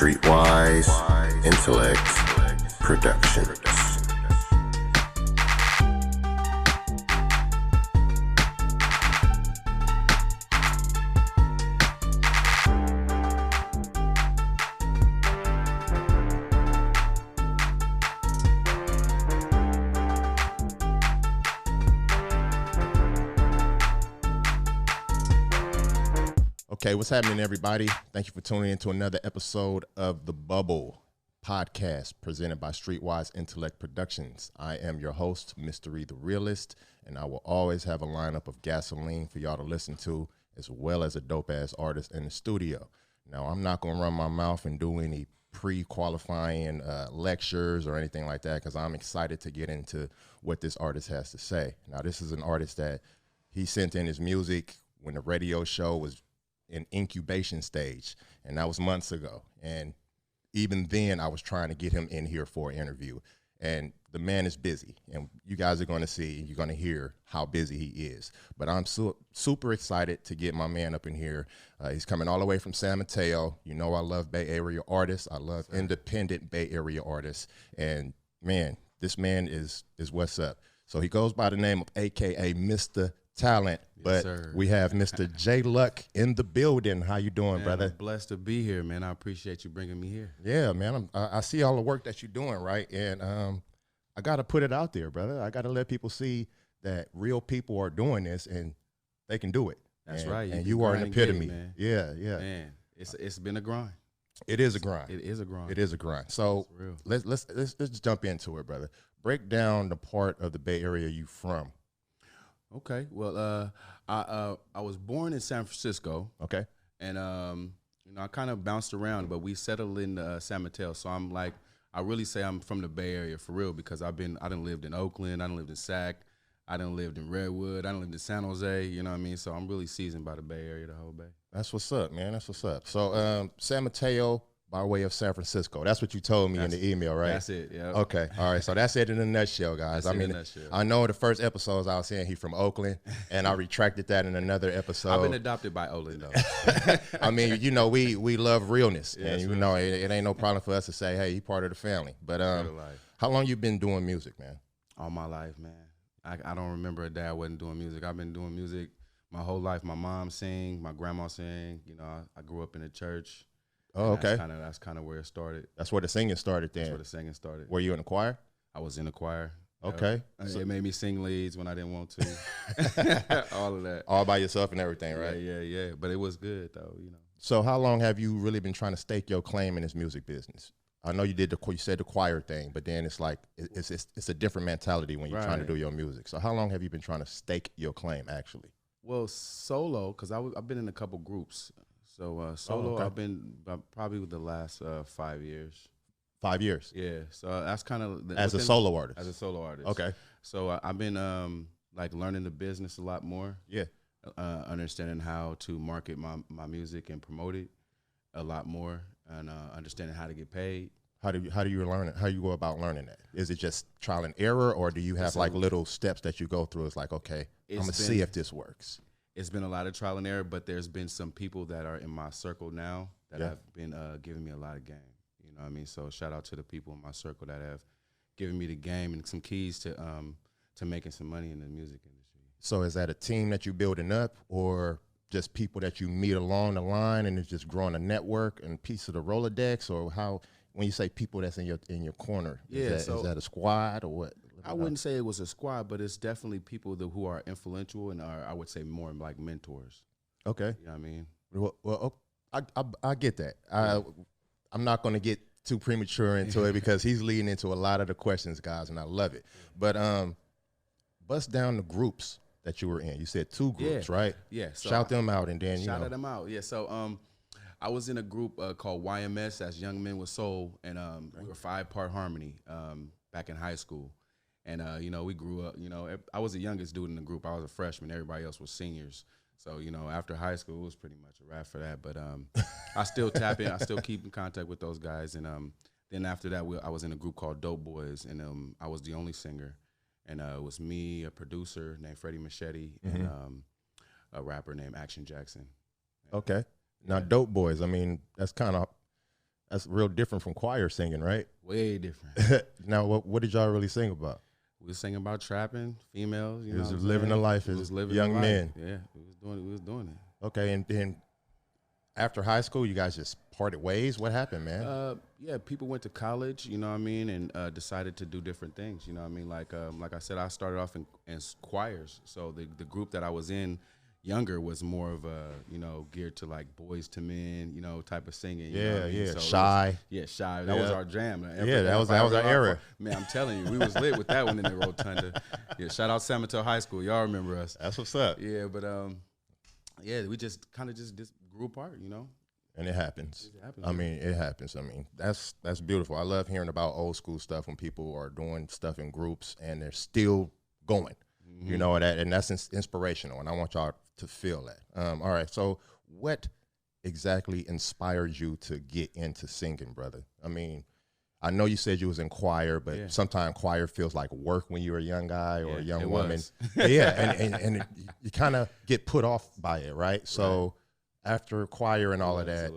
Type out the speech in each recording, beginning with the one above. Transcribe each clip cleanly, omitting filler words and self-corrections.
Streetwise Intellect Productions. Okay, what's happening, everybody? Thank you for tuning in to another episode of The Bubble podcast presented by Streetwise Intellect Productions. I am your host, Mr. The Realist, and I will always have a lineup of gasoline for y'all to listen to, as well as a dope-ass artist in the studio. Now, I'm not going to run my mouth and do any pre-qualifying lectures or anything like that, because I'm excited to get into what this artist has to say. Now, this is an artist that he sent in his music when the radio show was in incubation stage, and that was months ago. And even then, I was trying to get him in here for an interview. And the man is busy, and you guys are going to see, you're going to hear how busy he is. But I'm super excited to get my man up in here. He's coming all the way from San Mateo. You know I love Bay Area artists. I love independent Bay Area artists. And man, this man is what's up. So he goes by the name of AKA Mista Talent, but we have Mr. J Luck in the building. How you doing, brother? I'm blessed to be here, man. I appreciate you bringing me here. Yeah, man. I see all the work that you're doing, right? And I got to put it out there, brother. I got to let people see that real people are doing this and they can do it. That's right. And you are an epitome. Man. Yeah. Man, it's been a grind. It is a grind. It is a grind. It is a grind. So let's jump into it, brother. Break down the part of the Bay Area you from. Okay. Well, I was born in San Francisco. Okay. And you know, I kind of bounced around, but we settled in San Mateo. So I'm like, I really say I'm from the Bay Area for real, because I done lived in Oakland, I done lived in Sac, I done lived in Redwood, I done lived in San Jose. You know what I mean? So I'm really seasoned by the Bay Area, the whole Bay. That's what's up, man. That's what's up. So San Mateo by way of San Francisco. That's what you told me in the email, right? That's it, yeah. Okay, all right. So that's it in a nutshell, guys. I mean, I know the first episodes I was saying he's from Oakland, and I retracted that in another episode. I've been adopted by Oakland, though. I mean, you know, we love realness, and you know, it ain't no problem for us to say, hey, he part of the family. But how long you been doing music, man? All my life, man. I don't remember a day I wasn't doing music. I've been doing music my whole life. My mom sang, my grandma sang. You know, I grew up in the church. Oh, okay. That's kind of where it started. That's where the singing started then. That's where the singing started. Were you in the choir? I was in the choir. Okay. So it made me sing leads when I didn't want to. All of that. All by yourself and everything, right? Yeah. But it was good, though, you know. So how long have you really been trying to stake your claim in this music business? I know you said the choir thing, but then it's like it's a different mentality when you're trying to do your music. So how long have you been trying to stake your claim, actually? Well, solo, because I've been in a couple groups. So solo, I've been probably with the last 5 years. 5 years? Yeah. So that's kind of as a solo artist. As a solo artist. Okay. So I've been like learning the business a lot more. Yeah. Understanding how to market my music and promote it a lot more, and understanding how to get paid. How do you learn it? How do you go about learning that? Is it just trial and error, or do you have like little steps that you go through? It's like, okay, I'm gonna see if this works. It's been a lot of trial and error, but there's been some people that are in my circle now that have been giving me a lot of game. You know what I mean? So shout out to the people in my circle that have given me the game and some keys to making some money in the music industry. So is that a team that you're building up, or just people that you meet along the line and it's just growing a network and piece of the Rolodex? Or how, when you say people that's in your corner, is that a squad or what? I wouldn't say it was a squad, but it's definitely people who are influential and are, I would say, more like mentors. Okay. You know what I mean? Well, I get that. I'm not going to get too premature into it because he's leading into a lot of the questions, guys, and I love it. But bust down the groups that you were in. You said 2 groups, right? Yeah. So shout them out, and then shout them out. Yeah. So I was in a group called YMS, that's Young Men with Soul, and we were 5-part harmony back in high school. And, you know, we grew up, you know, I was the youngest dude in the group. I was a freshman. Everybody else was seniors. So, you know, after high school, it was pretty much a wrap for that. But I still tap in. I still keep in contact with those guys. And then after that, I was in a group called Dope Boys, and I was the only singer. And it was me, a producer named Freddie Machete, and a rapper named Action Jackson. Okay. Now, Dope Boys, I mean, that's kind of That's real different from choir singing, right? Way different. Now, what did y'all really sing about? We was singing about trapping females. You It know, was what I'm living saying? a life We as was living young a life. men. Yeah, we was doing it. Okay, and then after high school, you guys just parted ways. What happened, man? Yeah, people went to college, you know what I mean, and decided to do different things, you know what I mean. Like I said, I started off in choirs, so the group that I was in younger was more of a, you know, geared to like boys to men, you know, type of singing. You know what I mean? So Shy. Shy. That was our jam. That was our era. Man, I'm telling you, we was lit with that one in the Rotunda. Yeah, shout out San Mateo High School. Y'all remember us? That's what's up. Yeah, but we just kind of just grew apart, you know. And it happens. I mean, it happens. I mean, that's beautiful. I love hearing about old school stuff when people are doing stuff in groups and they're still going. You know, and that's inspirational, and I want y'all to feel that. All right, so what exactly inspired you to get into singing, brother? I mean, I know you said you was in choir, but sometimes choir feels like work when you're a young guy or a young woman. And you kind of get put off by it, right? So after choir and all of that,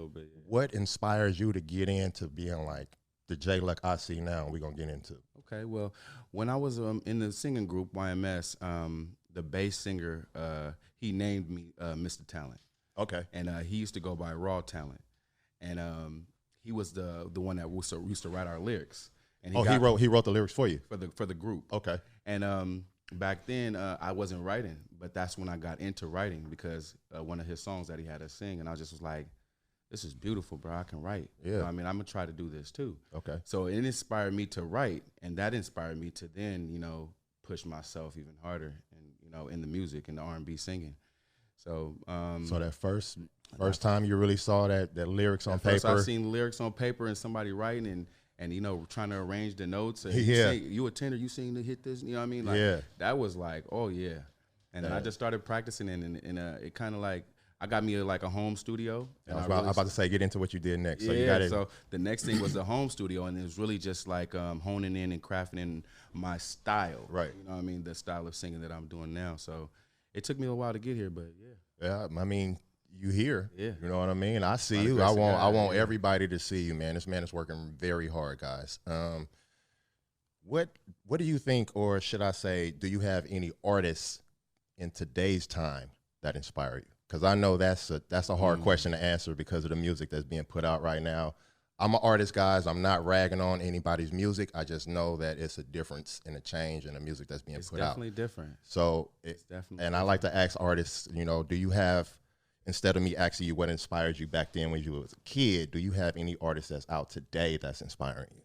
what inspires you to get into being like the J Luck I see now? We're going to get into. Okay, well, when I was in the singing group, YMS, the bass singer, he named me Mista Talent. Okay. And he used to go by Raw Talent. And he was the one that used to write our lyrics. And he wrote the lyrics for you? For the group. Okay. And back then, I wasn't writing, but that's when I got into writing because one of his songs that he had us sing, and I just was like, this is beautiful, bro. I can write. Yeah. You know, I mean, I'm going to try to do this too. Okay. So it inspired me to write, and that inspired me to then, you know, push myself even harder and, you know, in the music and the R&B singing. So so that first time you really saw that lyrics on paper. First I seen lyrics on paper and somebody writing and you know, trying to arrange the notes. And you a tenor, you sing to hit this, you know what I mean? Like, that was like, oh yeah. And then I just started practicing and it kind of like, I got me like a home studio. And I was about to say, get into what you did next. So you got it. So the next thing was the home studio, and it was really just like honing in and crafting in my style. Right. You know what I mean? The style of singing that I'm doing now. So it took me a while to get here, but yeah. I mean, you here. Yeah. You know what I mean? I see you. I want everybody to see you, man. This man is working very hard, guys. What do you think, or should I say, do you have any artists in today's time that inspire you? Because I know that's a hard question to answer because of the music that's being put out right now. I'm an artist, guys. I'm not ragging on anybody's music. I just know that it's a difference and a change in the music that's being put out. It's definitely different. So, I like to ask artists, you know, do you have, instead of me asking you what inspired you back then when you was a kid, do you have any artists that's out today that's inspiring you?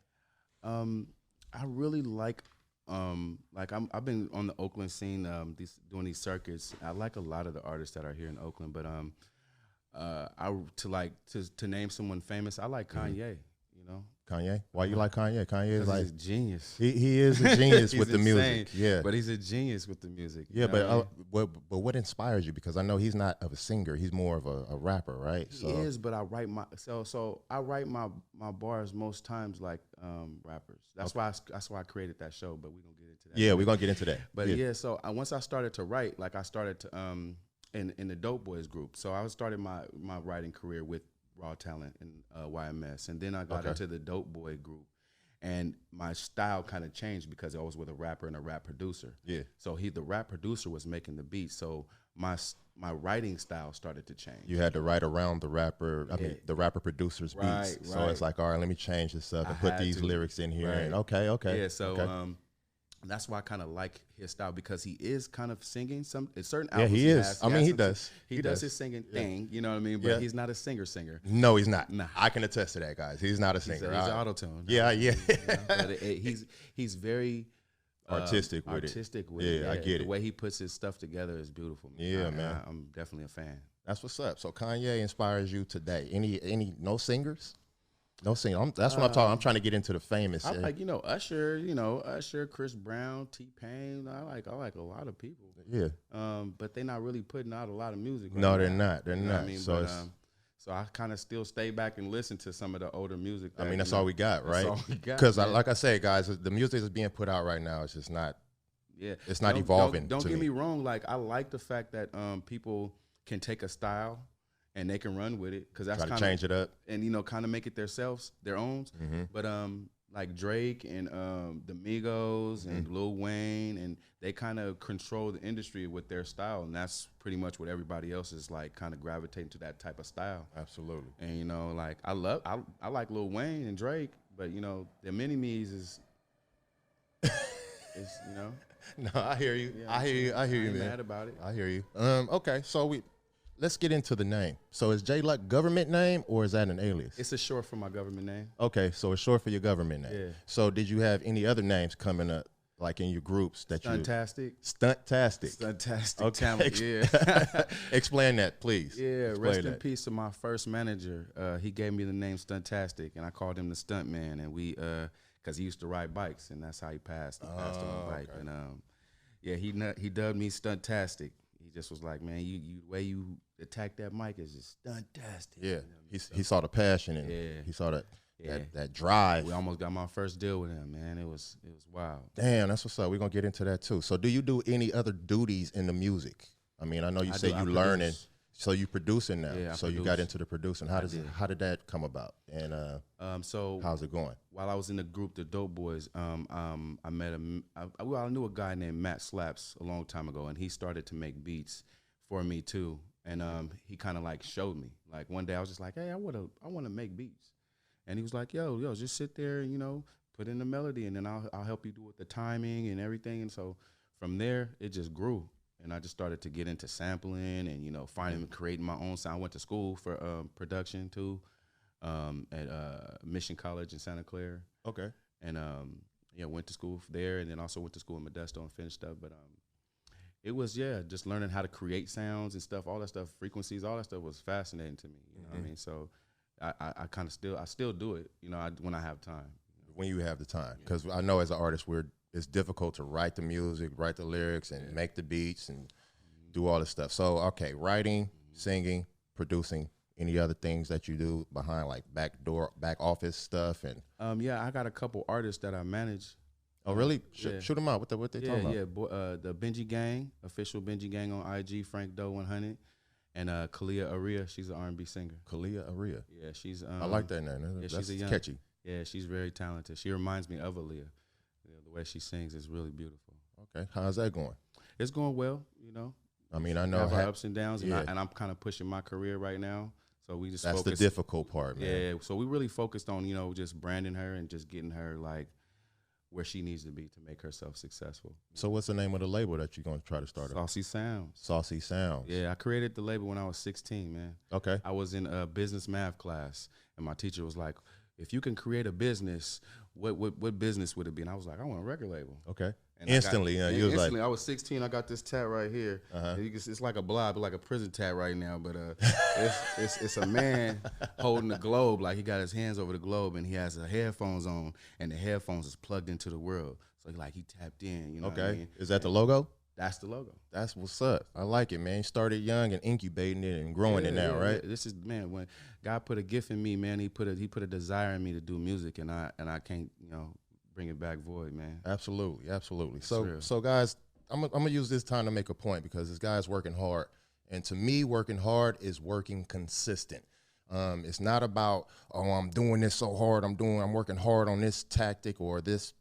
I really like I've been on the Oakland scene, doing these circuits. I like a lot of the artists that are here in Oakland, but to name someone famous, I like Kanye. You know, Kanye. Why you like Kanye? Kanye is like he's a genius. He is a genius with the music. Yeah, but he's a genius with the music. Yeah, but what inspires you? Because I know he's not of a singer. He's more of a rapper, right? He is, but I write my bars most times like rappers. That's why I created that show. But we're gonna get into that. Yeah, we're gonna get into that. But so once I started to write, like I started to in the Dope Boys group. So I started my writing career with Raw Talent and YMS, and then I got into the Dope Boy group, and my style kind of changed because I was with a rapper and a rap producer. Yeah. So the rap producer was making the beat, so my writing style started to change. You had to write around the rapper. I mean, the rapper producer's beats. So it's like, all right, let me change this up and put these lyrics in here. And okay. Yeah. So that's why I kind of like his style because he is kind of singing certain albums. Yeah, he is. He does. He does his singing thing, you know what I mean? But he's not a singer. No, he's not. Nah. I can attest to that, guys. He's not a singer. He's auto-tune. Yeah. But he's very artistic with it. Yeah, I get it. The way he puts his stuff together is beautiful. Yeah, man. I'm definitely a fan. That's what's up. So Kanye inspires you today. Any no singers? No singing. That's what I'm talking. I'm trying to get into the famous. I like Usher, Chris Brown, T-Pain. I like a lot of people. Yeah. But they're not really putting out a lot of music. No, they're not. They're not. I mean, so I kind of still stay back and listen to some of the older music. That's all we got, right? That's all we got. Because like I say, guys, the music that's being put out right now is just not. Yeah. It's not evolving. Don't get me wrong. Like I like the fact that people can take a style and they can run with it because that's try to kind of change it up, and kind of make it themselves, their own. But like Drake and the Migos and Lil Wayne, and they kind of control the industry with their style, and that's pretty much what everybody else is like, kind of gravitating to that type of style. Absolutely. And like I like Lil Wayne and Drake, but the mini me's is No, I hear you. Yeah, I hear you, man. Mad about it. I hear you. Okay, so let's get into the name. So is J Luck government name or is that an alias? It's a short for my government name. Okay, so it's short for your government name. Yeah. So did you have any other names coming up, like in your groups that Stuntastic. Stuntastic Okay. Talent. Yeah. Explain that, please. Yeah. Explain Rest in that. peace to my first manager. He gave me the name Stuntastic, and I called him the Stunt Man, and we because he used to ride bikes, and that's how he passed. He passed on a bike, okay. and yeah, he dubbed me Stuntastic. He just was like, man, you the way you attack that mic is just Stuntastic. Yeah, he saw the passion and he saw that drive. We almost got my first deal with him, man. It was wild. Damn, that's what's up. We're gonna get into that too. So do you do any other duties in the music? I mean, I know you say you learning, so you producing now. Yeah, so you got into the producing. How did that come about? And so how's it going? While I was in the group, the Dope Boys, I met I knew a guy named Matt Slaps a long time ago, and he started to make beats for me too. And he kind of like showed me. Like one day I was just like, hey, I wanna make beats. And he was like, yo, just sit there and, put in the melody, and then I'll help you do with the timing and everything. And so from there, it just grew. And I just started to get into sampling and, finding and creating my own sound. I went to school for production too at Mission College in Santa Clara. Okay. And, went to school there, and then also went to school in Modesto and finished up. But it was, just learning how to create sounds and stuff, all that stuff, frequencies, all that stuff was fascinating to me. You know what I mean? So I kind of still do it, when I have time. When you have the time, because I know as an artist, it's difficult to write the music, write the lyrics, and make the beats and do all this stuff. So, okay, writing, singing, producing, any other things that you do behind like back office stuff? And I got a couple artists that I manage. Oh, really? Shoot them out. What they talking about? Yeah, the Benji Gang, official Benji Gang on IG, Frank Doe 100. And Kalia Aria, she's an R&B singer. Kalia Aria. Yeah, she's. I like that name. That's catchy. Yeah, she's very talented. She reminds me of Aaliyah. The way she sings is really beautiful. Okay, how's that going? It's going well. I mean, I know have our ups and downs, yeah. and I'm kind of pushing my career right now. So we just that's the difficult part, man. Yeah, so we really focused on just branding her and just getting her like where she needs to be to make herself successful. So what's the name of the label that you're going to try to start? Saucy Sounds. Saucy Sounds. Yeah, I created the label when I was 16, man. Okay. I was in a business math class, and my teacher was like, if you can create a business, what business would it be? And I was like, I want a record label. Okay. And instantly, I was 16. I got this tat right here. It's like a blob, like a prison tat right now. But it's a man holding the globe, like he got his hands over the globe, and he has the headphones on, and the headphones is plugged into the world. So he tapped in. You know okay. What I mean? Is that the logo? That's the logo. That's what's up. I like it, man. You started young and incubating it and growing it now, right? This is, man, when God put a gift in me, man, he put a desire in me to do music, and I can't, bring it back void, man. Absolutely. So guys, I'm gonna use this time to make a point, because this guy's working hard, and to me, working hard is working consistent. It's not about, I'm doing this so hard, I'm working hard on this tactic or this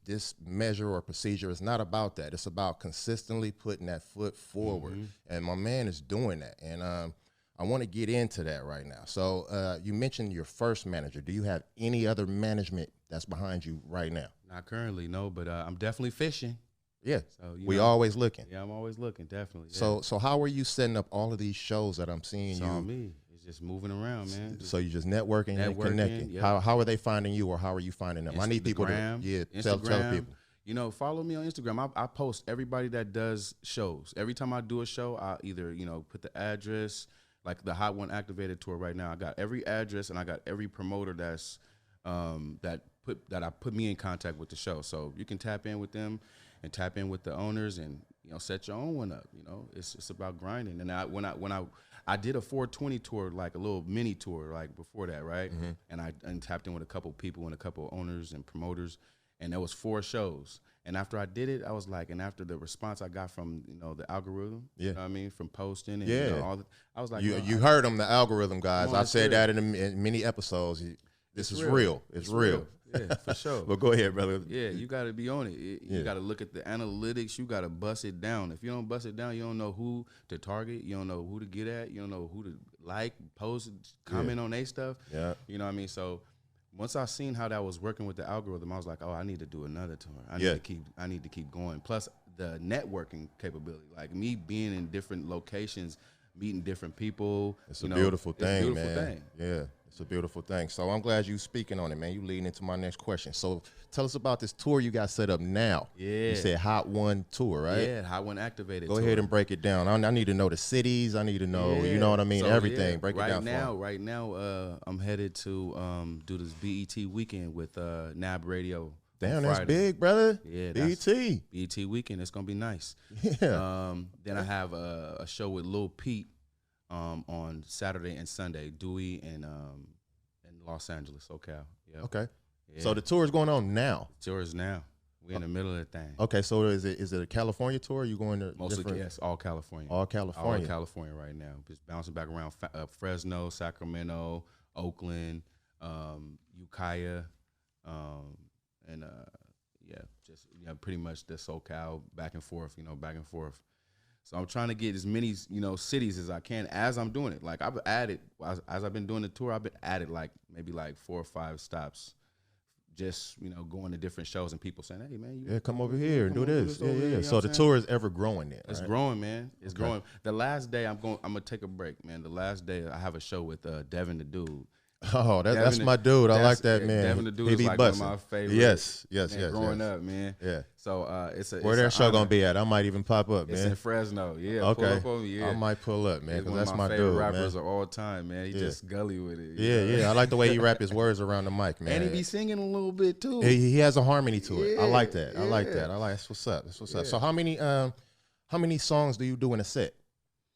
measure or procedure. It's not about that. It's about consistently putting that foot forward. And my man is doing that. And I want to get into that right now. So you mentioned your first manager. Do you have any other management that's behind you right now? Not currently, no, but I'm definitely fishing. Yeah, so, we always looking. Yeah, I'm always looking, definitely. Yeah. So how are you setting up all of these shows that I'm seeing it's you? On me. It's just moving around, man. So you just networking and connecting. Yep. How are they finding you, or how are you finding them? I need people to tell people. Follow me on Instagram. I post everybody that does shows. Every time I do a show, I either put the address, like the Hot One Activated tour right now. I got every address, and I got every promoter that's that put me in contact with the show. So you can tap in with them and tap in with the owners, and set your own one up. It's about grinding. And when I did a 420 tour, like a little mini tour, like before that, right? And I tapped in with a couple people and a couple owners and promoters, and there was 4 shows. And after I did it, I was like, and after the response I got from, you know, the algorithm, you know what I mean, from posting and you know, all the, I was like, you heard them, the algorithm guys. I've said that in many episodes. This is real. It's real. Yeah, for sure. Well, go ahead, brother. Yeah, you got to be on it. You got to look at the analytics. You got to bust it down. If you don't bust it down, you don't know who to target. You don't know who to get at. You don't know who to like, post, comment on their stuff. Yeah. You know what I mean? So once I seen how that was working with the algorithm, I was like, oh, I need to do another tour. I need to keep going. Plus the networking capability, like me being in different locations, meeting different people. It's a beautiful thing, man. Yeah, it's a beautiful thing. So I'm glad you speaking on it, man. You leading into my next question. So tell us about this tour you got set up now. Yeah. You said Hot One Tour, right? Yeah, Hot One Activated Go ahead and break it down. I need to know the cities. I need to know, you know what I mean, so, everything. Break it down for me. Right now, I'm headed to do this BET weekend with NAB Radio. Damn, that's big, brother. Yeah, BET weekend. It's gonna be nice. Yeah. Then I have a show with Lil Pete on Saturday and Sunday. Dewey and in Los Angeles, SoCal. Yep. Okay. Yeah. So the tour is going on now. The tour is now. We in the middle of the thing. Okay, so is it a California tour? Or you going to Mostly, yes, all California. All California. All California right now. Just bouncing back around Fresno, Sacramento, Oakland, Ukiah, and just pretty much the SoCal back and forth, back and forth. So I'm trying to get as many, cities as I can as I'm doing it. Like I've added, as I've been doing the tour, I've been added maybe 4 or 5 stops. Just, going to different shows and people saying, hey, man. Come over here and do this. Yeah. So the tour is ever growing then, It's growing, man. It's growing. The last day I'm going to take a break, man. The last day I have a show with Devin the Dude. Oh, that's my dude. I like that, man. Devin the Dude is like one of my favorites. Yes. Growing up, man. Yeah. So where their show gonna be at? I might even pop up, man. It's in Fresno. Yeah. Okay. Pull up on me, yeah. I might pull up, man, because that's my dude, one of my favorite rappers of all time, man. He just gully with it. Yeah. I like the way he rap his words around the mic, man. And he be singing a little bit too. He has a harmony to it. I like that. I like that. That's what's up. That's what's up. So how many songs do you do in a set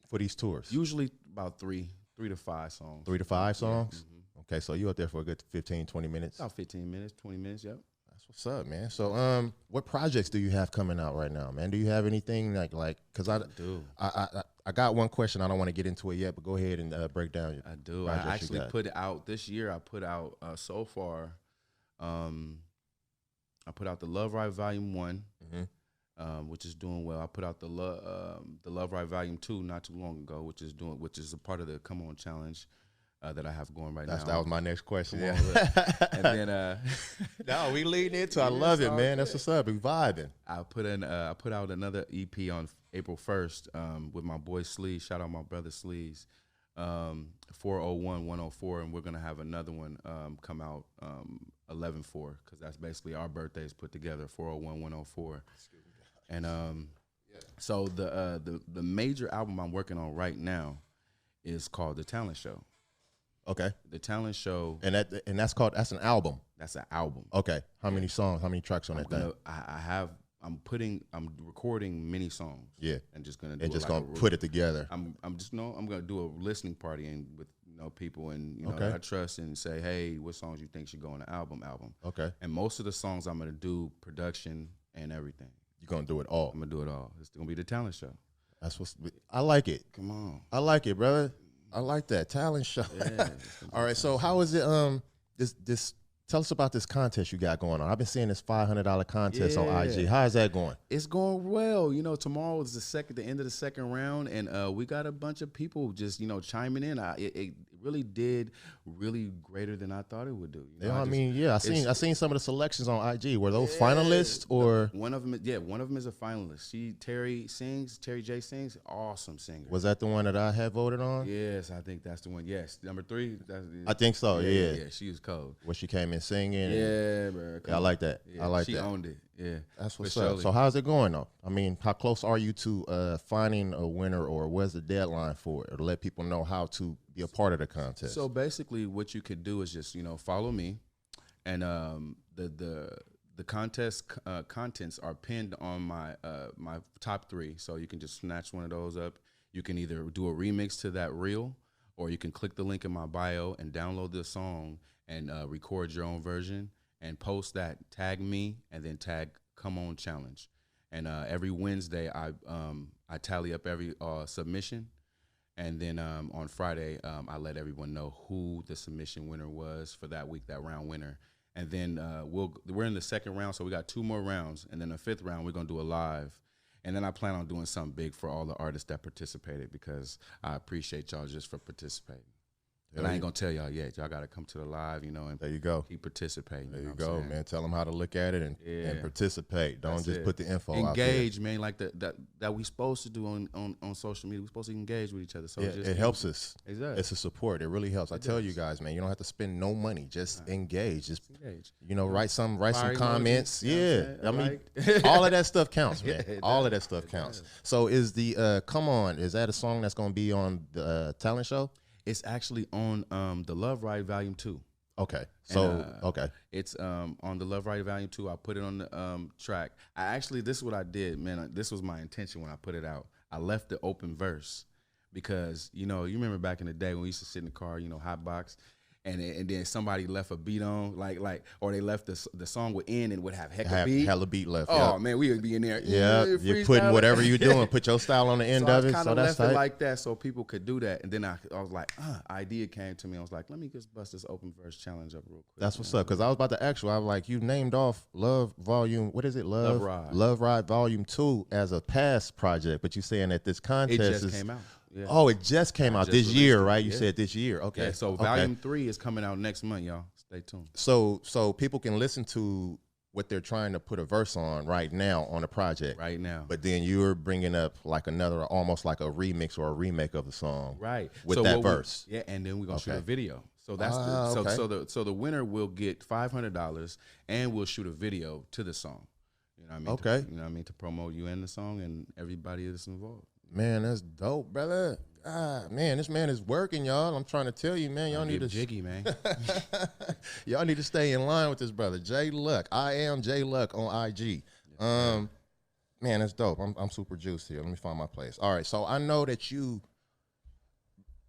for these tours? Usually about 3 to 5 songs. 3 to 5 songs? Mm-hmm. Okay, so you out there for a good 15, 20 minutes? About 15 minutes, 20 minutes, yep. That's what's up, man. So what projects do you have coming out right now, man? Do you have anything like because I do. I got one question. I don't want to get into it yet, but go ahead and break down. I do. I actually put it out this year. I put out so far, I put out the Love Ride Volume 1, which is doing well. I put out the Love Ride Volume 2 not too long ago, which is a part of the Come On Challenge. That I have going right now. That was my next question. Yeah. And then no, we leading into. I love it, man. That's what's up. We vibing. I put out another EP on April 1st with my boy Sleaze. Shout out my brother Sleaze. 401-104, and we're gonna have another one come out 11/4 because that's basically our birthdays put together. 401-104. And so the major album I'm working on right now is called The Talent Show. Okay. The Talent Show. And that's an album. That's an album. Okay. How many songs? How many tracks on that thing? I'm recording many songs. Yeah. And just gonna put it together. I'm gonna do a listening party and with people and okay. I trust and say, hey, what songs you think should go on the album? Okay. And most of the songs I'm gonna do production and everything. You're gonna do it all. I'm gonna do it all. It's gonna be The Talent Show. I like it. Come on. I like it, brother. I like that talent show. Yeah, all right. So how is it? This tell us about this contest you got going on. I've been seeing this $500 contest on IG. How is that going? It's going well. Tomorrow is the end of the second round, and we got a bunch of people just chiming in. It really did greater than I thought it would do. I seen some of the selections on IG. Were those finalists or one of them? Yeah, one of them is a finalist. Terry J sings, awesome singer. Was that the one that I had voted on? Yes, I think that's the one. Yes, number 3. I think so. Yeah, she was cold. When she came in singing. Yeah, bro. I like that. Yeah, I like that. She owned it. Yeah, that's what's up. So how's it going though? I mean, how close are you to finding a winner, or where's the deadline for it, or to let people know how to be a part of the contest? So basically, what you could do is just follow me, and the contest contents are pinned on my my top 3. So you can just snatch one of those up. You can either do a remix to that reel, or you can click the link in my bio and download the song and record your own version and post that. Tag me and then tag Come On Challenge. And every Wednesday, I tally up every submission. And then on Friday, I let everyone know who the submission winner was for that week, that round winner. And then we're in the second round, so we got 2 more rounds. And then the 5th round, we're going to do a live. And then I plan on doing something big for all the artists that participated, because I appreciate y'all just for participating. And I ain't going to tell y'all yet. Y'all got to come to the live, and there you go. Keep participating. There you go, man. Tell them how to look at it and participate. Don't just put the info out there. Engage, man, like that we supposed to do on social media. We're supposed to engage with each other. So it helps us. Exactly. It's a support. It really helps. I tell you guys, man, you don't have to spend no money. Just engage. Just engage. Write some comments. Emojis, I mean, all of that stuff counts, man. All of that stuff counts. So is the Come On, is that a song that's going to be on the talent show? It's actually on the Love Ride Volume 2. Okay. So, okay. It's on the Love Ride Volume 2. I put it on the track. This is what I did, man. This was my intention when I put it out. I left the open verse because, you remember back in the day when we used to sit in the car, hot box, and then somebody left a beat on, or they left the song would end and would have hella beat left. Oh, man, we would be in there. Yeah, you're putting whatever you're doing, put your style on the end of it. So that's left it like that so people could do that. And then I was like, idea came to me. I was like, let me just bust this open verse challenge up real quick. That's what's up, because I was about to ask you, I was like, you named off Love Volume, what is it? Love Ride Volume 2 as a past project, but you're saying that this contest it just came out. Yeah. Oh, it just came out this year, right? You said this year. Okay. Yeah, so Volume 3 is coming out next month, y'all. Stay tuned. So people can listen to what they're trying to put a verse on right now on the project. Right now. But then you're bringing up like another, almost like a remix or a remake of the song. Right. With that verse. And then we're going to shoot a video. So that's so the winner will get $500 and we'll shoot a video to the song. You know what I mean? Okay. You know what I mean? To promote you and the song and everybody that's involved. Man, that's dope, brother. Man, this man is working, y'all. I'm trying to tell you, man. Y'all need to jiggy, man. Y'all need to stay in line with this brother, J Luck. I am J Luck on IG. Man, that's dope. I'm super juiced here. Let me find my place. All right, so I know that you.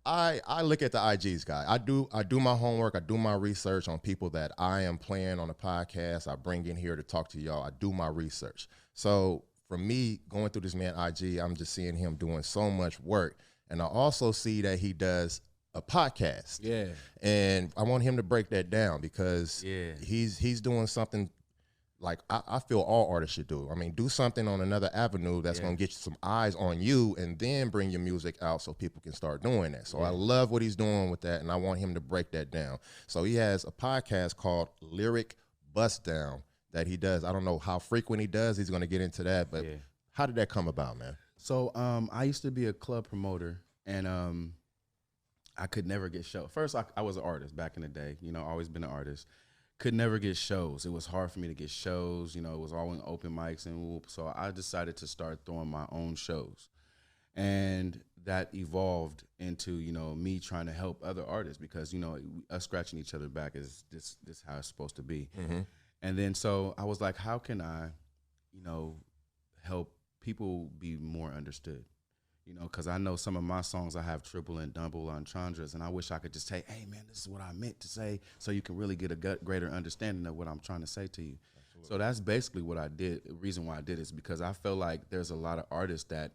I look at the IGs, guy. I do my homework. I do my research on people that I am playing on the podcast. I bring in here to talk to y'all. I do my research. So for me, going through this man IG, I'm just seeing him doing so much work. And I also see that he does a podcast. Yeah. And I want him to break that down, because he's doing something like I feel all artists should do. I mean, do something on another avenue that's going to get you some eyes on you, and then bring your music out so people can start doing that. So I love what he's doing with that, and I want him to break that down. So he has a podcast called Lyric Bust Down that he does. I don't know how frequent he does. He's going to get into that, but how did that come about, man? So I used to be a club promoter, and I could never get shows. First, I was an artist back in the day, always been an artist. Could never get shows. It was hard for me to get shows. It was all in open mics and whoop. So I decided to start throwing my own shows. And that evolved into, me trying to help other artists, because, us scratching each other back is this how it's supposed to be. Mm-hmm. And then so I was like, how can I, help people be more understood? Because I know some of my songs I have triple and double entendres, and I wish I could just say, hey, man, this is what I meant to say, so you can really get a greater understanding of what I'm trying to say to you. Absolutely. So that's basically what I did. The reason why I did it is because I feel like there's a lot of artists that,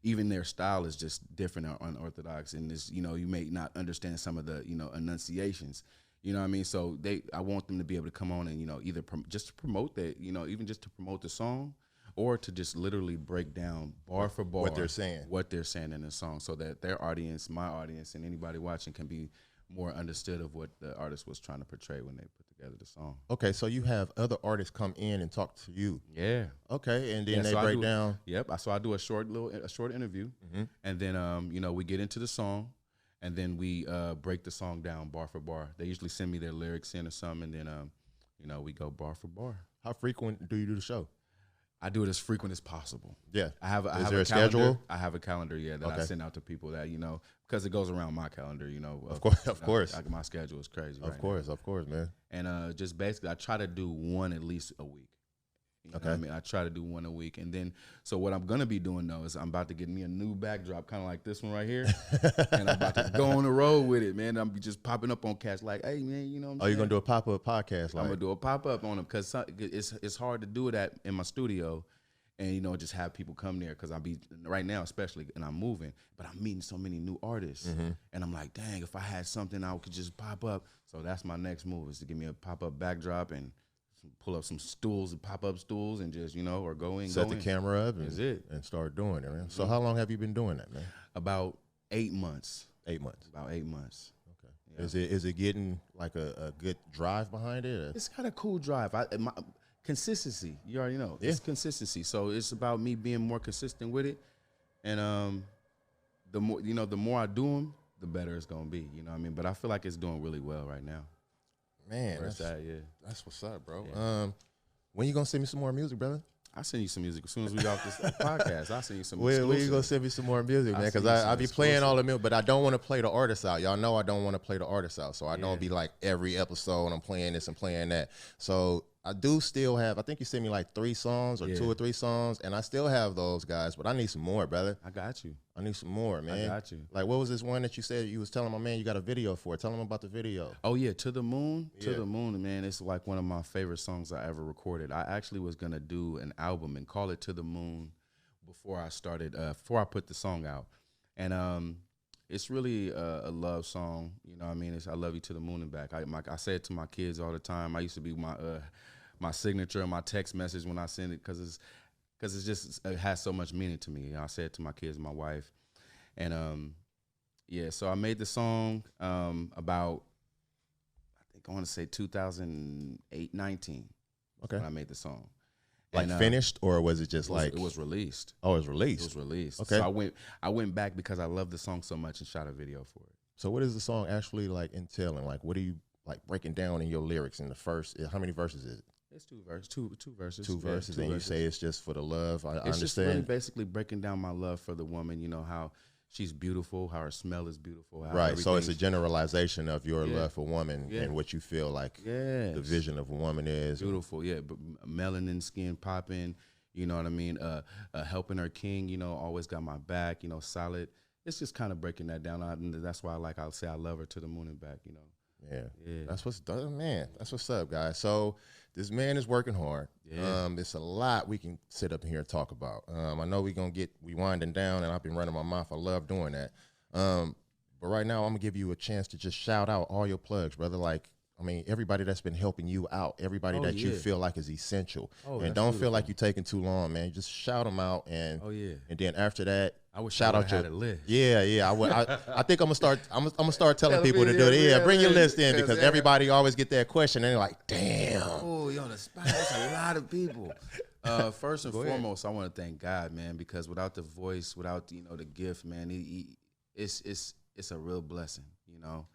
even their style is just different or unorthodox, and this, you may not understand some of the, enunciations. You know what I mean? So I want them to be able to come on and, either just to promote that, even just to promote the song, or to just literally break down bar for bar what they're saying in the song, so that their audience, my audience, and anybody watching can be more understood of what the artist was trying to portray when they put together the song. Okay, so you have other artists come in and talk to you. Yeah. Okay, and then they break down. Yep. So I do a short interview, and then we get into the song, and then we break the song down bar for bar. They usually send me their lyrics in or something, and then we go bar for bar. How frequent do you do the show? I do it as frequent as possible. Yeah. Is there a schedule? I have a calendar, that I send out to people that, because it goes around my calendar, Of course. Like my schedule is crazy. Of course, man. And just basically, I try to do one at least a week. You know what I mean? I try to do one a week. And then, so what I'm going to be doing, though, is I'm about to get me a new backdrop, kind of like this one right here. And I'm about to go on the road with it, man. I'm just popping up on cats like, hey, man, you know what I'm saying? Oh, you're going to do a pop-up podcast? I'm going to do a pop-up on them because it's hard to do that in my studio and, you know, just have people come there because right now especially, and I'm moving, but I'm meeting so many new artists. And I'm like, dang, if I had something I could just pop up. So that's my next move is to give me a pop-up backdrop and pull up some stools and pop-up stools and just, you know, or set the camera up and start doing it, man. So how long have you been doing that, man? About 8 months. 8 months. About 8 months. Okay. Yeah. Is it getting like a good drive behind it? It's got a cool drive. Consistency. You already know. Yeah. It's consistency. So it's about me being more consistent with it. And the more I do them, the better it's gonna be. You know what I mean? But I feel like it's doing really well right now. Man, that's what's up, bro. Yeah. When you gonna send me some more music, brother? I'll send you some music as soon as we get off this podcast. I'll send you some exclusive. When you gonna send me some more music, man? Because I be playing all the music, but I don't want to play the artists out. Y'all know I don't want to play the artists out, so I don't be like every episode I'm playing this and playing that. So I do still have, I think you sent me like 3 songs or 2 or 3 songs, and I still have those guys, but I need some more, brother. I got you. I need some more, man. I got you. Like, what was this one that you said you was telling my man you got a video for? Tell him about the video. Oh, yeah, To the Moon. Yeah. To the Moon, man. It's like one of my favorite songs I ever recorded. I actually was going to do an album and call it To the Moon before I put the song out. And it's really a love song. You know what I mean? It's I love you to the moon and back. I say it to my kids all the time. I used to be my signature and my text message when I send it because it has so much meaning to me. You know, I say it to my kids and my wife. And so I made the song about, I think I want to say 2008, 19. Okay. When I made the song. Like finished, or was it just it was released? Oh, it was released. It was released. Okay. So I went back because I love the song so much and shot a video for it. So what is the song actually like entailing? Like, what are you like breaking down in your lyrics in the first? How many verses is it? It's 2 verses. Two verses. 2 verses, and you say it's just for the love. I understand. It's just really basically breaking down my love for the woman. You know how she's beautiful, how her smell is beautiful. Right. So it's a generalization of your love for woman and what you feel like the vision of a woman is. Beautiful. Yeah. But melanin skin popping. You know what I mean? Helping her king. You know, always got my back. You know, solid. It's just kind of breaking that down. And that's why I'll say I love her to the moon and back. You know. Yeah. That's what's done, man. That's what's up, guys. So this man is working hard. Yeah. It's a lot we can sit up here and talk about. I know we winding down, and I've been running my mouth. I love doing that. But right now, I'm gonna give you a chance to just shout out all your plugs, brother. Like, I mean, everybody that's been helping you out, everybody that you feel like is essential, and don't feel like you're taking too long, man. Just shout them out, and and then after that, I would shout out your list. Yeah. I think I'm gonna start. I'm gonna start telling people to do it. Yeah, bring your list in because everybody always get that question and they're like, damn. Oh, you're on the spot. That's a lot of people. First and foremost, I want to thank God, man, because without the voice, without the gift, man, it's a real blessing, you know,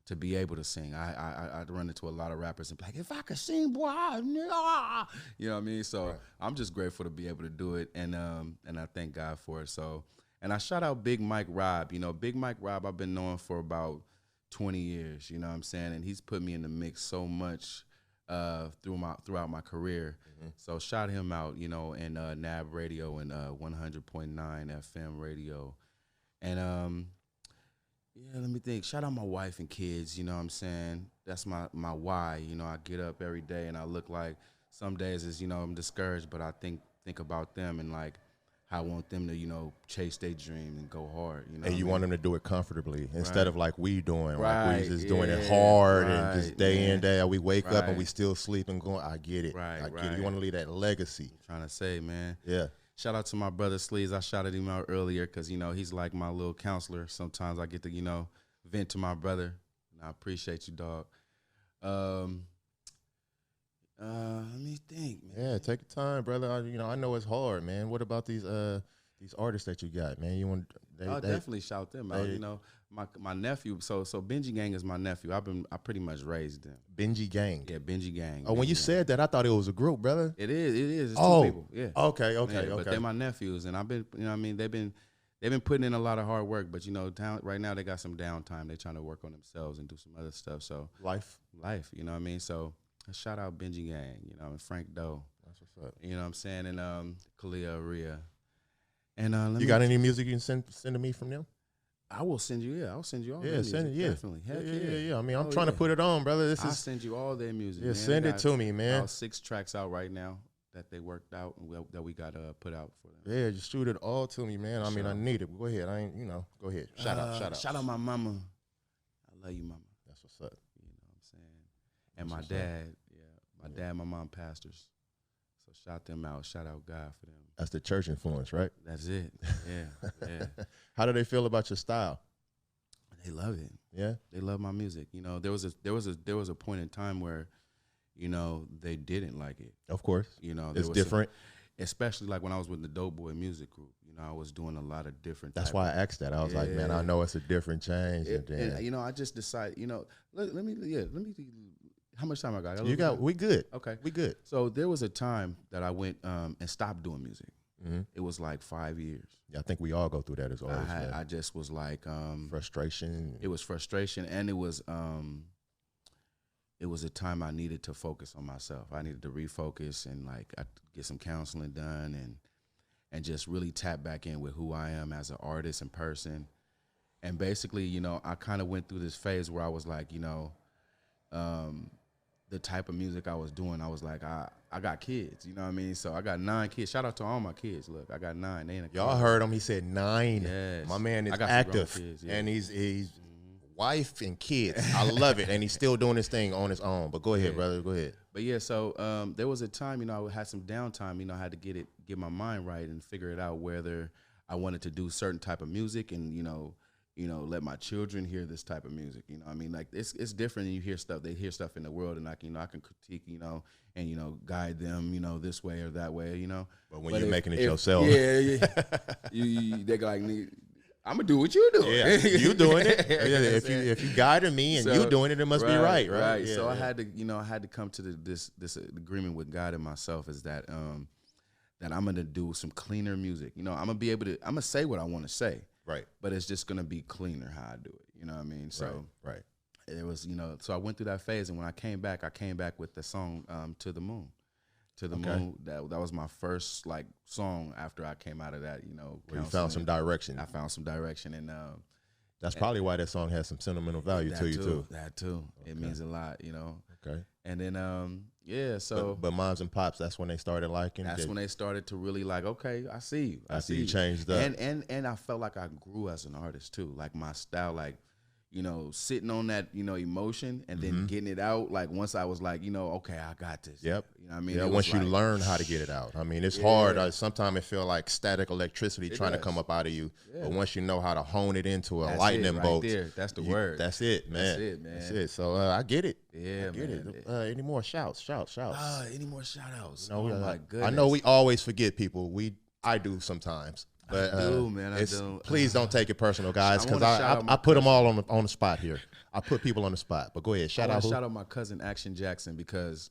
to be able to sing. I run into a lot of rappers and be like, if I could sing, boy, you know what I mean? So I'm just grateful to be able to do it, and I thank God for it. So, and I shout out Big Mike Rob. You know, Big Mike Rob I've been knowing for about 20 years, you know what I'm saying? And he's put me in the mix so much throughout my career. So shout him out, you know, and NAB Radio and 100.9 FM radio. And let me think. Shout out my wife and kids, you know what I'm saying? That's my why. You know, I get up every day and I look like some days is, you know, I'm discouraged, but I think about them and like how I want them to, you know, chase their dream and go hard. You know, and you want them to do it comfortably instead of like we doing, right. Like we just doing it hard and just day in, day out. We wake up and we still sleep and going. I get it. I get it. You want to leave that legacy. I'm trying to say, man. Yeah. Shout out to my brother Sleaze. I shouted him out earlier because, you know, he's like my little counselor. Sometimes I get to, you know, vent to my brother. And I appreciate you, dog. Let me think, man. Yeah, take your time, brother. I know it's hard, man. What about these artists that you got, man? I'll definitely shout them out. You know, my nephew. So Benji Gang is my nephew. I pretty much raised them. Benji Gang. Yeah, Benji Gang. Oh, when you said that, I thought it was a group, brother. It is. It's 2 people. Yeah. Okay. But they're my nephews, and I've been, you know, what I mean, they've been putting in a lot of hard work. But you know, right now they got some downtime. They're trying to work on themselves and do some other stuff. So life. You know what I mean? So shout out Benji Gang. You know, and Frank Doe. That's what's up. You know what I'm saying? And Kalia Rhea. And you got any music you can send to me from them? I will send you. Yeah, I'll send you all. Yeah, their send music, it. Yeah, definitely. Heck yeah. I mean, I'm trying to put it on, brother. I'll send you all their music. Yeah, man. send it to me, man. About 6 tracks out right now that they worked out and that we got put out for them. Yeah, just shoot it all to me, man. I mean, I need it. Go ahead. I ain't, go ahead. Shout out. Shout out my mama. I love you, mama. That's what's up. You know what I'm saying? And my dad, my dad, my mom, pastors. So shout them out. Shout out God for them. That's the church influence, right? That's it. Yeah. How do they feel about your style? They love it. Yeah, they love my music. You know, there was a point in time where, you know, they didn't like it. Of course. You know, it's different. Especially like when I was with the Dope Boy Music Group. You know, I was doing a lot of different. That's why I asked that. I was like, man, I know it's a different change. And you know, I just decided. You know, let me. How much time I got? We good. Okay, we good. So there was a time that I went and stopped doing music. Mm-hmm. It was like 5 years. Yeah, I think we all go through that as always. I just was like frustration. It was frustration, and it was a time I needed to focus on myself. I needed to refocus and like get some counseling done and just really tap back in with who I am as an artist and person. And basically, you know, I kind of went through this phase where I was like, you know, the type of music I was doing, I was like, I got kids, you know what I mean? So I got 9 kids. Shout out to all my kids. Look, I got 9. They in a Y'all heard him. He said 9. Yes. My man is active, kids, and he's wife and kids. I love it, and he's still doing his thing on his own. But go ahead, brother. Go ahead. But yeah, so there was a time, you know, I had some downtime. You know, I had to get my mind right and figure it out whether I wanted to do certain type of music and you know, let my children hear this type of music. You know, I mean, like it's different. You hear stuff. They hear stuff in the world, and I can critique, you know, and guide them, you know, this way or that way, you know. But when you're making it yourself, they like, I'm gonna do what you do. Yeah, you doing it. If you guiding me and you doing it, it must be right. Right. Yeah, so I had to come to this agreement with God and myself is that that I'm gonna do some cleaner music. You know, I'm gonna say what I want to say. Right. But it's just gonna be cleaner how I do it. You know what I mean? So right. It was, you know, so I went through that phase, and when I came back with the song "To the Moon." To the Moon. That was my first like song after I came out of that, you know. Where you found some direction. I found some direction, and that's probably why that song has some sentimental value to you too. That too. Okay. It means a lot, you know. Okay. And then so but moms and pops, that's when they started liking. That's when they started to really like, okay, I see you. I see you changed up. And I felt like I grew as an artist too. Like my style, like, you know, sitting on that, you know, emotion and then getting it out. Like once I was like, you know, okay, I got this. Yep. You know what I mean? Yeah, once you learn how to get it out. I mean, it's hard. Sometimes it feel like static electricity trying to come up out of you. Yeah. But once you know how to hone it into a lightning bolt. There. That's the word. That's it, man. That's it, man. That's it. So I get it. Yeah, I get it. Any more shouts? Any more shout outs? No, oh my goodness. I know we always forget people. I do sometimes. But I do, man. I do. Please don't take it personal, guys, because I put them all on the spot here. I put people on the spot. But go ahead, shout out my cousin Action Jackson because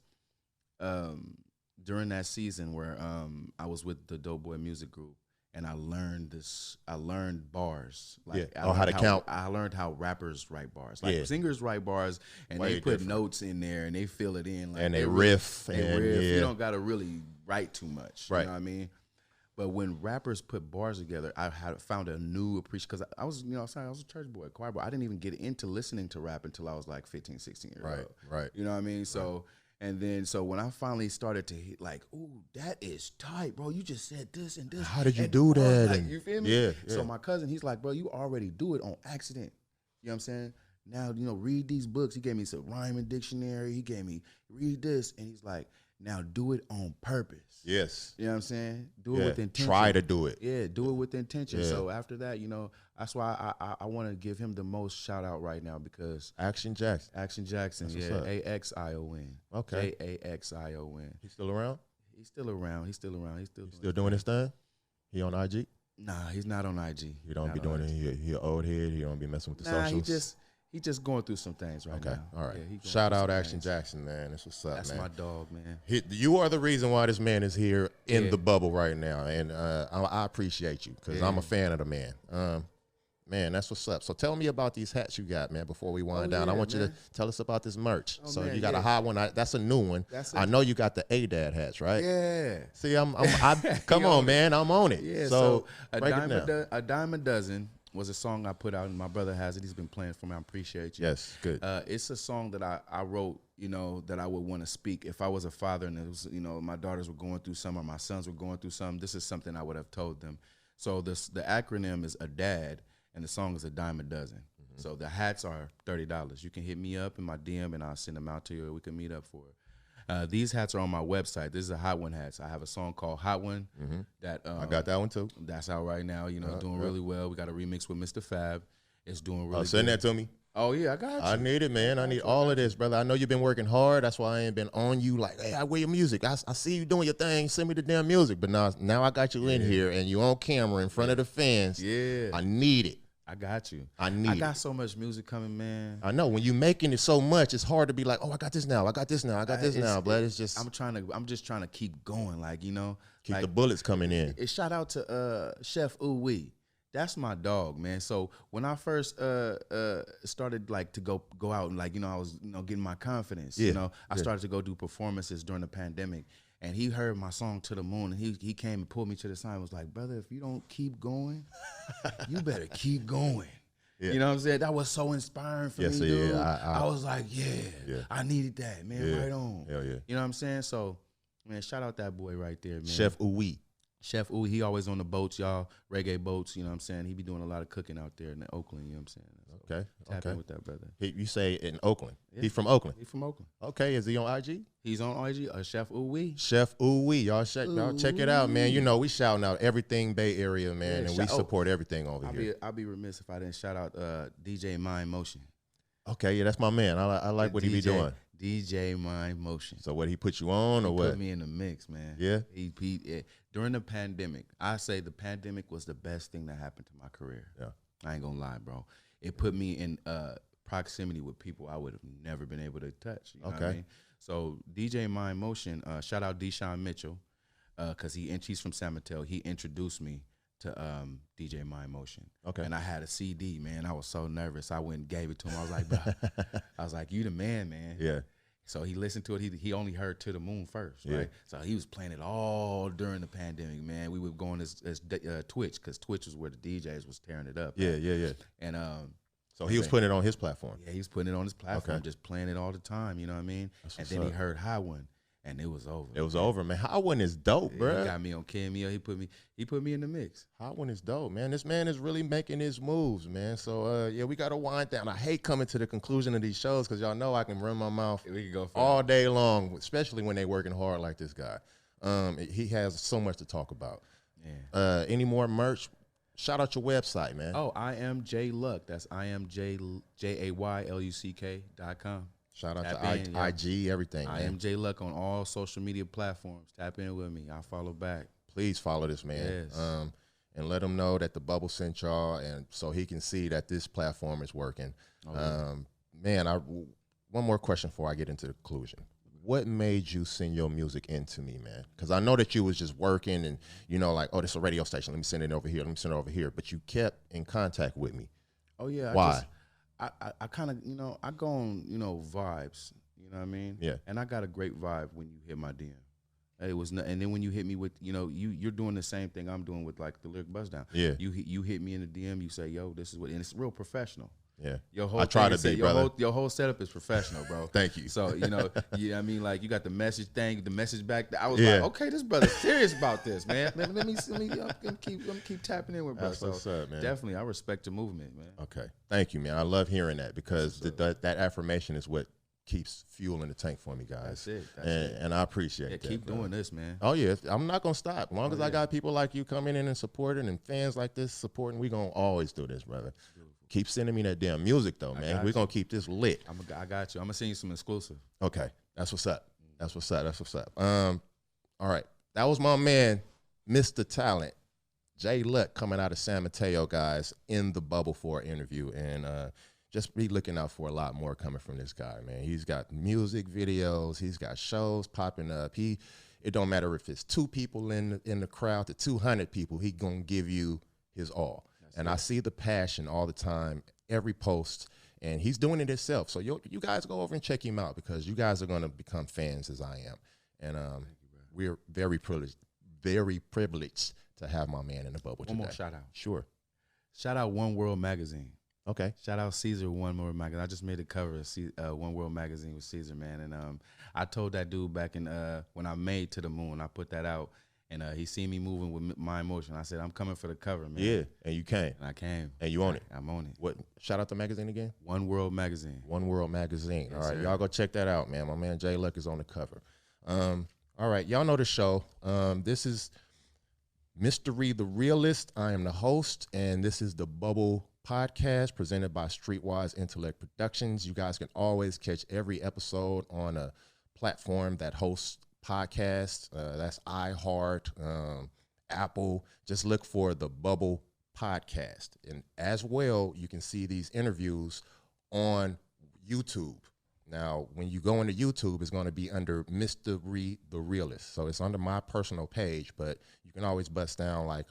during that season where I was with the Dope Boy Music Group and I learned bars. Like how to count. I learned how rappers write bars. Like singers write bars and they put notes in there and they fill it in. Like and they riff. You don't got to really write too much. Right. You know what I mean? But when rappers put bars together, I had found a new appreciation because I was, you know, I was a church boy, choir boy. I didn't even get into listening to rap until I was like 15, 16 years old. Right. You know what I mean? So, and then, so when I finally started to hit like, ooh, that is tight, bro. You just said this and this. How did you do that? Like, you feel me? Yeah. So my cousin, he's like, bro, you already do it on accident. You know what I'm saying? Now, you know, read these books. He gave me some rhyming dictionary. He gave me, read this. And he's like, now do it on purpose. Yes. You know what I'm saying? Do it with intention. Try to do it. Yeah, do it with intention. Yeah. So after that, you know, that's why I want to give him the most shout out right now because Action Jackson. Yeah, AXION. Okay. AXION. He's still around? He's still around. He's still doing his thing? He on IG? Nah, he's not on IG. He don't be doing it. He an old head. He don't be messing with the socials. He just going through some things right now. Okay, all right. Yeah, shout out Action Jackson, man. That's what's up, That's man. my dog, man. You are the reason why this man is here in the bubble right now, and I appreciate you because I'm a fan of the man. Man, that's what's up. So tell me about these hats you got, man, before we wind down. I want you to tell us about this merch. So man, you got a hot one. That's a new one. I know you got the A-Dad hats, right? Yeah. See, come on, man. I'm on it. Yeah, so a dime a dozen was a song I put out, and my brother has it. He's been playing for me. I appreciate you. Yes, good. It's a song that I wrote, you know, that I would want to speak. If I was a father and it was, you know, my daughters were going through something or my sons were going through something, this is something I would have told them. So the acronym is a dad, and the song is a dime a dozen. Mm-hmm. So the hats are $30. You can hit me up in my DM, and I'll send them out to you, or we can meet up for it. These hats are on my website. This is a Hot One hats. I have a song called Hot One. Mm-hmm. That I got that one too. That's out right now. You know, doing really well. We got a remix with Mr. Fab. It's doing really. Send good. that to me. Oh yeah, I got you. I need it, man. I need all of this, brother. I know you've been working hard. That's why I ain't been on you like, hey, I wear your music. I see you doing your thing. Send me the damn music. But now I got you in here and you on camera in front of the fans. Yeah. I need it. I got you. I got so much music coming, man. I know when you making it so much, it's hard to be like, oh, I got this now. I got this now. I got this now, but it's just I'm just trying to keep going, like, you know, keep the bullets coming in. Shout out to Chef Ooh Wee. That's my dog, man. So when I first started like to go out and like, you know, I was, you know, getting my confidence. You know, I started to go do performances during the pandemic, and he heard my song To the Moon, and he came and pulled me to the side and was like, brother, if you don't keep going, you better keep going. Yeah. You know what I'm saying? That was so inspiring for me, dude. I was like, I needed that, man. Right on. Yeah. You know what I'm saying? So, man, shout out that boy right there, man. Chef Uwe. Chef Ooh, he always on the boats, y'all, reggae boats, you know what I'm saying? He be doing a lot of cooking out there in Oakland, you know what I'm saying? So okay. Tap in with that brother. You say in Oakland. Yeah. He's from Oakland? He's from Oakland. Okay, is he on IG? He's on IG, Chef Ooh. Chef Ooh. Y'all check it out, man. You know, we shouting out everything Bay Area, man, and we support everything over here. I'll be remiss if I didn't shout out DJ Mind Motion. Okay, yeah, that's my man. I like what he be doing. DJ Mind Motion. So what, he put you on or what? Put me in the mix, man. Yeah. During the pandemic, I say the pandemic was the best thing that happened to my career. Yeah. I ain't gonna lie, bro. It put me in proximity with people I would have never been able to touch. You know what I mean? So DJ Mind Motion, shout out Deshaun Mitchell, because he's from San Mateo. He introduced me to DJ Mind Motion. Okay. And I had a CD, man. I was so nervous. I went and gave it to him. I was like, bro, I was like, you the man, man. Yeah. So he listened to it. He only heard To the Moon first, right? So he was playing it all during the pandemic, man. We were going as Twitch, because Twitch was where the DJs was tearing it up. Yeah. And so he was putting it on his platform. Yeah, he was putting it on his platform, just playing it all the time. You know what I mean? And then he heard High One, and it was over. It was over, man. High One is dope, bro. He got me on Cameo. He put me in the mix. High One is dope, man. This man is really making his moves, man. So yeah, we gotta wind down. I hate coming to the conclusion of these shows because y'all know I can run my mouth all day long, especially when they working hard like this guy. He has so much to talk about. Yeah. Any more merch? Shout out your website, man. Oh, I am J Luck. That's IamJayluck.com. Shout out to IG, everything. I am J Luck on all social media platforms. Tap in with me. I'll follow back. Please follow this man. Yes. And let him know that the bubble sent y'all, and so he can see that this platform is working. Man, one more question before I get into the conclusion. What made you send your music into me, man? Because I know that you was just working and, you know, like, oh, this is a radio station. Let me send it over here. Let me send it over here. But you kept in contact with me. Oh, yeah. Why? I kind of, you know, I go on, you know, vibes. You know what I mean? Yeah. And I got a great vibe when you hit my DM. And then when you hit me with, you know, you're doing the same thing I'm doing with like the Lyric Buzz Down. Yeah. You hit me in the DM. You say, yo, this is what, and it's real professional. Yeah, I try to be, brother. Your whole setup is professional, bro. Thank you. So, you know, I mean, like, you got the message thing, the message back. I was like, okay, this brother's serious about this, man. Let me keep tapping in with bro. That's what's up, man. Definitely, I respect the movement, man. Okay, thank you, man. I love hearing that because that affirmation is what keeps fuel in the tank for me, guys. That's it. And I appreciate that. Keep doing this, man. Oh, yeah. I'm not going to stop. As long as I got people like you coming in and supporting and fans like this supporting, we going to always do this, brother. Keep sending me that damn music, though, man. We're going to keep this lit. I got you. I'm going to send you some exclusive. Okay. That's what's up. That's what's up. All right. That was my man, Mista Talent. J Luck coming out of San Mateo, guys, in the bubble for an interview. And just be looking out for a lot more coming from this guy, man. He's got music videos. He's got shows popping up. It don't matter if it's 2 people in the crowd to 200 people. He going to give you his all. And I see the passion all the time, every post, and he's doing it himself. So you guys go over and check him out, because you guys are going to become fans as I am. And we're very privileged to have my man in the bubble today. One more shout out. Sure. Shout out One World Magazine. Okay. Shout out Caesar One World Magazine. I just made a cover of One World Magazine with Caesar, man. And I told that dude back in when I made To the Moon, I put that out. And he seen me moving with my emotion. I said, I'm coming for the cover, man. Yeah, and you came. And I came. And you own it. I'm on it. What? Shout out the magazine again? One World Magazine. One World Magazine. Yes, all right, sir. y'all go check that out, man. My man Jay Luck is on the cover. All right, y'all know the show. This is Mystery the Realist. I am the host, and this is the Bubble Podcast presented by Streetwise Intellect Productions. You guys can always catch every episode on a platform that hosts podcasts. That's iHeart, Apple. Just look for the Bubble Podcast. And as well, you can see these interviews on YouTube. Now, when you go into YouTube, it's going to be under Mystery the Realist. So it's under my personal page, but you can always bust down like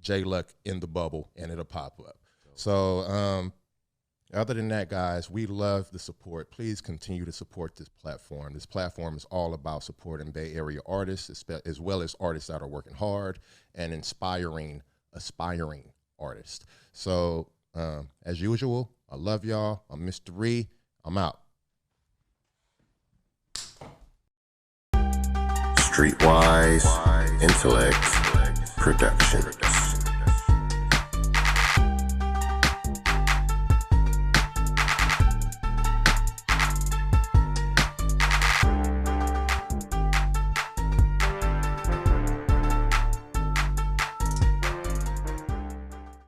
J Luck in the Bubble, and it'll pop up. So other than that, guys, we love the support. Please continue to support this platform. This platform is all about supporting Bay Area artists, as well as artists that are working hard and inspiring aspiring artists. So as usual, I love y'all. I'm Mr. Ree. I'm out. Streetwise Intellect Productions.